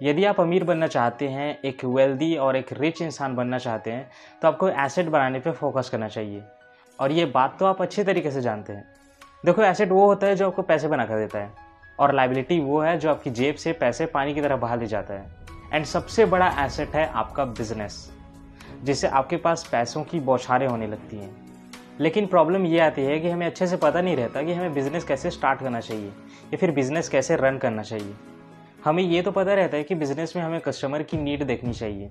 यदि आप अमीर बनना चाहते हैं, एक वेल्दी और एक रिच इंसान बनना चाहते हैं, तो आपको एसेट बनाने पे फोकस करना चाहिए। और ये बात तो आप अच्छे तरीके से जानते हैं। देखो, एसेट वो होता है जो आपको पैसे बना कर देता है, और लाइबिलिटी वो है जो आपकी जेब से पैसे पानी की तरह बहा ले जाता है। एंड सबसे बड़ा एसेट है आपका बिजनेस, जिससे आपके पास पैसों की बौछारें होने लगती हैं। लेकिन प्रॉब्लम ये आती है कि हमें अच्छे से पता नहीं रहता कि हमें बिज़नेस कैसे स्टार्ट करना चाहिए या फिर बिज़नेस कैसे रन करना चाहिए। हमें ये तो पता रहता है कि बिज़नेस में हमें कस्टमर की नीड देखनी चाहिए,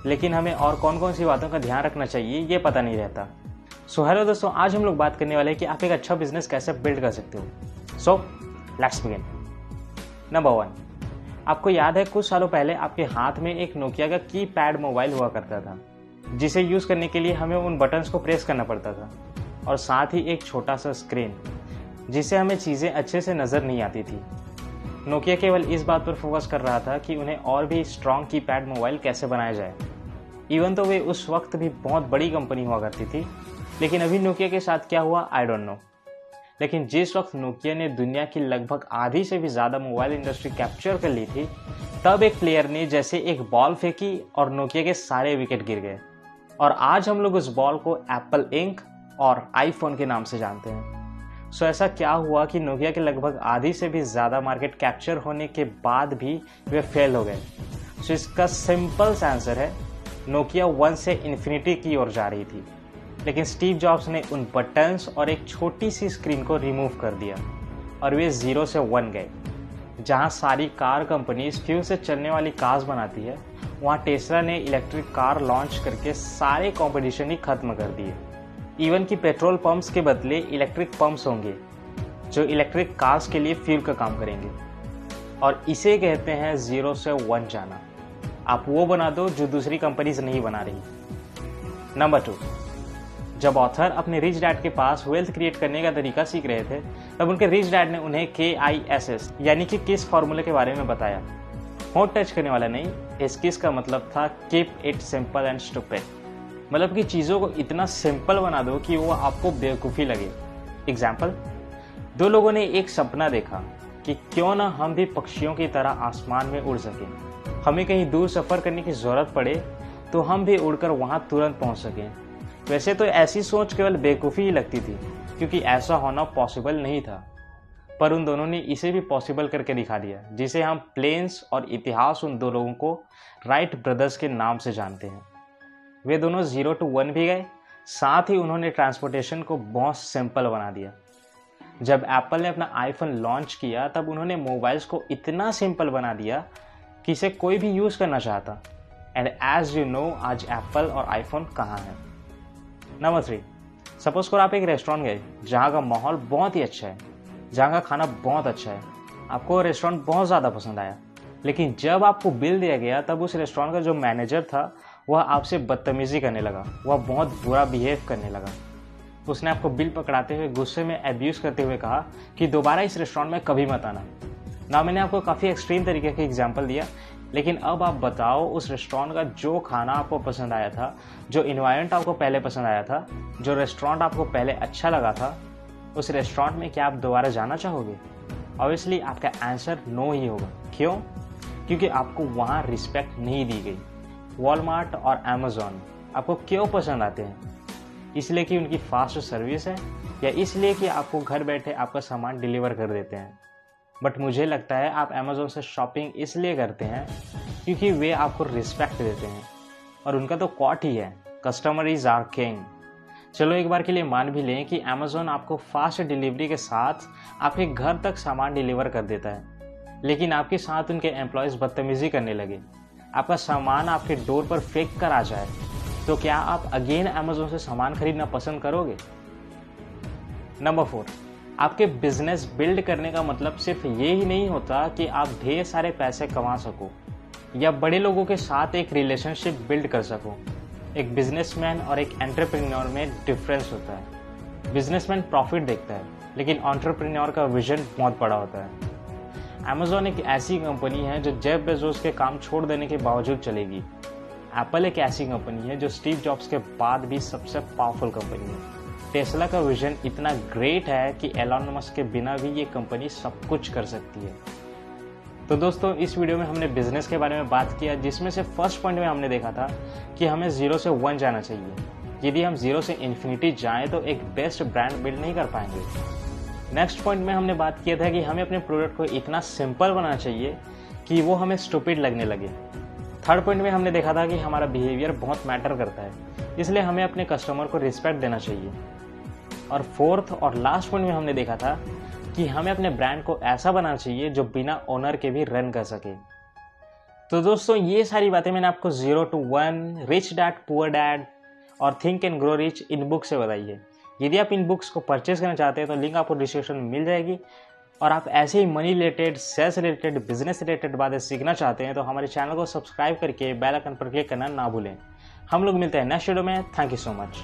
लेकिन हमें और कौन कौन सी बातों का ध्यान रखना चाहिए ये पता नहीं रहता। सो हेलो दोस्तों, आज हम लोग बात करने वाले हैं कि आप एक अच्छा बिजनेस कैसे बिल्ड कर सकते हो। So let's begin. नंबर 1, आपको याद है कुछ सालों पहले आपके हाथ में एक नोकिया का कीपैड मोबाइल हुआ करता था, जिसे यूज़ करने के लिए हमें उन बटन्स को प्रेस करना पड़ता था, और साथ ही एक छोटा सा स्क्रीन जिससे हमें चीज़ें अच्छे से नज़र नहीं आती थी। नोकिया केवल इस बात पर फोकस कर रहा था कि उन्हें और भी स्ट्रॉन्ग कीपैड मोबाइल कैसे बनाया जाए। इवन तो वे उस वक्त भी बहुत बड़ी कंपनी हुआ करती थी, लेकिन अभी नोकिया के साथ क्या हुआ आई डोंट नो। लेकिन जिस वक्त नोकिया ने दुनिया की लगभग आधी से भी ज़्यादा मोबाइल इंडस्ट्री कैप्चर कर ली थी, तब एक प्लेयर ने जैसे एक बॉल फेंकी और नोकिया के सारे विकेट गिर गए। और आज हम लोग उस बॉल को एप्पल इंक और आईफोन के नाम से जानते हैं। सो ऐसा क्या हुआ कि नोकिया के लगभग आधी से भी ज़्यादा मार्केट कैप्चर होने के बाद भी वे फेल हो गए। सो इसका सिंपल सा आंसर है, नोकिया 1 से इन्फिनिटी की ओर जा रही थी, लेकिन स्टीव जॉब्स ने उन बटन्स और एक छोटी सी स्क्रीन को रिमूव कर दिया और वे 0 से 1 गए। जहां सारी कार कंपनीज फ्यूल से चलने वाली कार्स बनाती है, वहां टेस्ला ने इलेक्ट्रिक कार लॉन्च करके सारे कंपटीशन ही खत्म कर दिए। इवन कि पेट्रोल पंप्स के बदले इलेक्ट्रिक पंप्स होंगे जो इलेक्ट्रिक कार्स के लिए फ्यूल का काम करेंगे, और इसे कहते हैं 0 से 1 जाना। आप वो बना दो जो दूसरी कंपनीज नहीं बना रही। नंबर 2, जब ऑथर अपने रिच डैड के पास वेल्थ क्रिएट करने का तरीका सीख रहे थे, तब उनके रिच डैड ने उन्हें KISS यानी कि किस फॉर्मूले के बारे में बताया। होंठ टच करने वाला नहीं, इस किस का मतलब था keep it simple and stupid, मतलब कि चीज़ों को इतना सिंपल बना दो कि वो आपको बेवकूफ़ी लगे। एग्जाम्पल, 2 लोगों ने एक सपना देखा कि क्यों ना हम भी पक्षियों की तरह आसमान में उड़ सकें। हमें कहीं दूर सफ़र करने की ज़रूरत पड़े तो हम भी उड़कर वहाँ तुरंत पहुँच सकें। वैसे तो ऐसी सोच केवल बेवकूफ़ी ही लगती थी, क्योंकि ऐसा होना पॉसिबल नहीं था, पर उन दोनों ने इसे भी पॉसिबल करके दिखा दिया, जिसे हम प्लेन्स और इतिहास उन 2 लोगों को राइट ब्रदर्स के नाम से जानते हैं। वे दोनों 0 to 1 भी गए, साथ ही उन्होंने ट्रांसपोर्टेशन को बहुत सिंपल बना दिया। जब एप्पल ने अपना आईफोन लॉन्च किया, तब उन्होंने मोबाइल्स को इतना सिंपल बना दिया कि इसे कोई भी यूज़ करना चाहता। एंड एज यू नो, आज एप्पल और आईफोन कहाँ हैं। नंबर 3, सपोज करो आप एक रेस्टोरेंट गए जहाँ का माहौल बहुत ही अच्छा है, जहाँ का खाना बहुत अच्छा है, आपको रेस्टोरेंट बहुत ज़्यादा पसंद आया, लेकिन जब आपको बिल दिया गया तब उस रेस्टोरेंट का जो मैनेजर था वह आपसे बदतमीज़ी करने लगा, वह बहुत बुरा बिहेव करने लगा। उसने आपको बिल पकड़ाते हुए गुस्से में एब्यूज़ करते हुए कहा कि दोबारा इस रेस्टोरेंट में कभी मत आना। ना मैंने आपको काफ़ी एक्सट्रीम तरीके का एग्जाम्पल दिया, लेकिन अब आप बताओ उस रेस्टोरेंट का जो खाना आपको पसंद आया था, जो इन्वायरमेंट आपको पहले पसंद आया था, जो रेस्टोरेंट आपको पहले अच्छा लगा था, उस रेस्टोरेंट में क्या आप दोबारा जाना चाहोगे? ऑब्वियसली आपका आंसर नो ही होगा। क्यों? क्योंकि आपको वहाँ रिस्पेक्ट नहीं दी गई। वॉलमार्ट और अमेज़ॉन आपको क्यों पसंद आते हैं? इसलिए कि उनकी फास्ट सर्विस है, या इसलिए कि आपको घर बैठे आपका सामान डिलीवर कर देते हैं? बट मुझे लगता है आप अमेज़ॉन से शॉपिंग इसलिए करते हैं क्योंकि वे आपको रिस्पेक्ट देते हैं, और उनका तो कॉट ही है, कस्टमर इज़ आवर किंग। चलो एक बार के लिए मान भी लें कि अमेज़ॉन आपको फास्ट डिलीवरी के साथ आपके घर तक सामान डिलीवर कर देता है, लेकिन आपके साथ उनके एम्प्लॉयज़ बदतमीज़ी करने लगे, आपका सामान आपके डोर पर फेंक कर आ जाए, तो क्या आप अगेन अमेज़ॉन से सामान खरीदना पसंद करोगे? नंबर 4, आपके बिजनेस बिल्ड करने का मतलब सिर्फ ये ही नहीं होता कि आप ढेर सारे पैसे कमा सको या बड़े लोगों के साथ एक रिलेशनशिप बिल्ड कर सको। एक बिजनेसमैन और एक एंटरप्रेन्योर में डिफरेंस होता है। बिजनेसमैन प्रॉफिट देखता है, लेकिन एंटरप्रेन्योर का विजन बहुत बड़ा होता है। अमेज़ॉन एक ऐसी कंपनी है जो जेफ बेजोस के काम छोड़ देने के बावजूद चलेगी। एप्पल एक ऐसी कंपनी है जो स्टीव जॉब्स के बाद भी सबसे पावरफुल कंपनी है। टेस्ला का विजन इतना ग्रेट है कि एलन मस्क के बिना भी ये कंपनी सब कुछ कर सकती है। तो दोस्तों इस वीडियो में हमने बिजनेस के बारे में बात किया, जिसमें से फर्स्ट पॉइंट में हमने देखा था कि हमें 0 से 1 जाना चाहिए। यदि हम 0 से इन्फिनिटी जाएं तो एक बेस्ट ब्रांड बिल्ड नहीं कर पाएंगे। नेक्स्ट पॉइंट में हमने बात किया था कि हमें अपने प्रोडक्ट को इतना सिंपल बनाना चाहिए कि वो हमें स्टूपिड लगने लगे। थर्ड पॉइंट में हमने देखा था कि हमारा बिहेवियर बहुत मैटर करता है, इसलिए हमें अपने कस्टमर को रिस्पेक्ट देना चाहिए। और फोर्थ और लास्ट पॉइंट में हमने देखा था कि हमें अपने ब्रांड को ऐसा बनाना चाहिए जो बिना ओनर के भी रन कर सके। तो दोस्तों ये सारी बातें मैंने आपको 0 to 1, rich dad poor dad और थिंक एंड ग्रो रिच इन बुक से बताई है। यदि आप इन बुक्स को परचेज करना चाहते हैं तो लिंक आपको डिस्क्रिप्शन में मिल जाएगी। और आप ऐसे ही money related, sales related, business related बातें सीखना चाहते हैं तो हमारे चैनल को सब्सक्राइब करके बेल आइकन पर क्लिक करना ना भूलें। हम लोग मिलते हैं नेक्स्ट वीडियो में। Thank you so much.